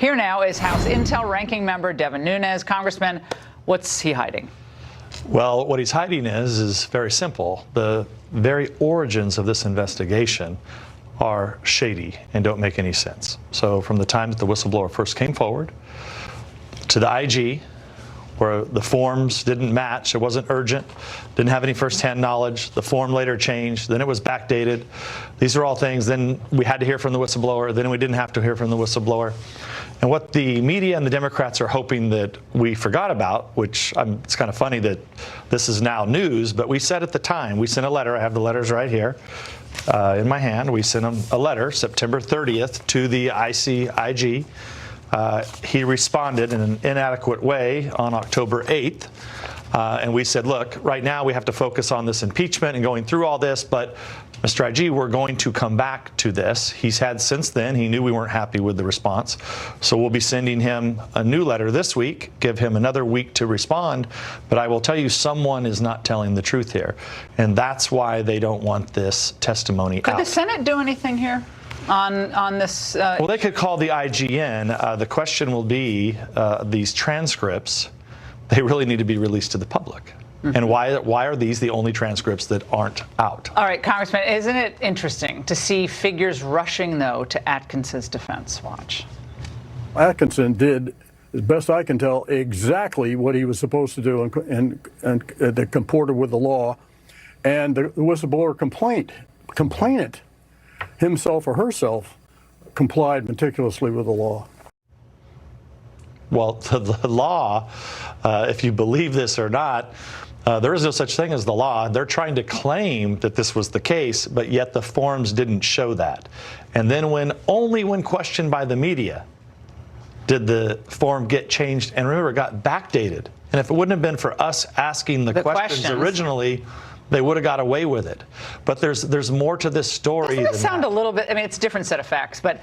Here now is House Intel Ranking Member Devin Nunes. Congressman, what's he hiding? Well, what he's hiding is very simple. The very origins of this investigation are shady and don't make any sense. So from the time that the whistleblower first came forward to the IG, where the forms didn't match, it wasn't urgent, didn't have any firsthand knowledge, the form later changed, then it was backdated. These are all things, then we had to hear from the whistleblower, then we didn't have to hear from the whistleblower. And what the media and the Democrats are hoping that we forgot about, which it's kind of funny that this is now news, but we said at the time, we sent a letter, I have the letters right here in my hand, we sent him a letter September 30th to the ICIG. He responded in an inadequate way on October 8th. And we said, look, right now we have to focus on this impeachment and going through all this, but Mr. IG, we're going to come back to this. He's had since then, he knew we weren't happy with the response. So we'll be sending him a new letter this week, give him another week to respond. But I will tell you, someone is not telling the truth here. And that's why they don't want this testimony out. Could the Senate do anything here on this? Well, they could call the IG in. The question will be, these transcripts, they really need to be released to the public. And why are these the only transcripts that aren't out? All right, Congressman, isn't it interesting to see figures rushing, though, to Atkinson's defense? Watch. Atkinson did, as best I can tell, exactly what he was supposed to do and that comported with the law. And the whistleblower complainant, himself or herself, complied meticulously with the law. Well, the law, if you believe this or not, there is no such thing as the law. They're trying to claim that this was the case, but yet the forms didn't show that. And then only when questioned by the media did the form get changed. And remember, it got backdated. And if it wouldn't have been for us asking the questions originally, they would have got away with it. But there's more to this story. Doesn't it sound a little bit, I mean, it's a different set of facts, but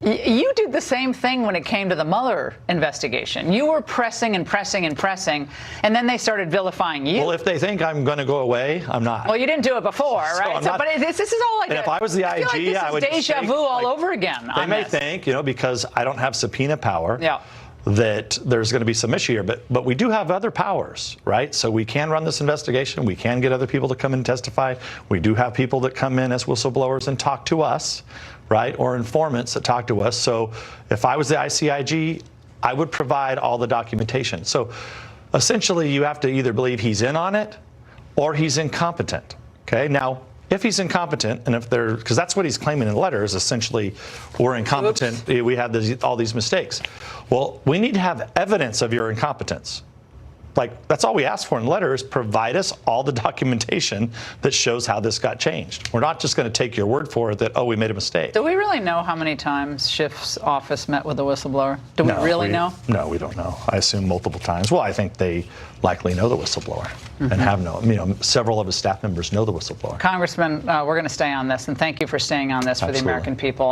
you did the same thing when it came to the Mueller investigation. You were pressing and pressing and pressing, and then they started vilifying you. Well, if they think I'm going to go away, I'm not. Well, you didn't do it before, right? So but this is all like, and if I was the IG, like this I would is deja vu all over again. They may think, because I don't have subpoena power. Yeah. That there's going to be some issue here, but we do have other powers, right? So we can run this investigation. We can get other people to come in and testify. We do have people that come in as whistleblowers and talk to us, right? Or informants that talk to us. So if I was the ICIG, I would provide all the documentation. So essentially, you have to either believe he's in on it or he's incompetent. Okay. Now, if he's incompetent, and because that's what he's claiming in the letter, is essentially we're incompetent, we had all these mistakes. Well, we need to have evidence of your incompetence. Like, that's all we ask for in the letter, is provide us all the documentation that shows how this got changed. We're not just going to take your word for it that, oh, we made a mistake. Do we really know how many times Schiff's office met with the whistleblower? Do we really know? No, we don't know. I assume multiple times. Well, I think they likely know the whistleblower and have known. Several of his staff members know the whistleblower. Congressman, we're going to stay on this, and thank you for staying on this for the American people.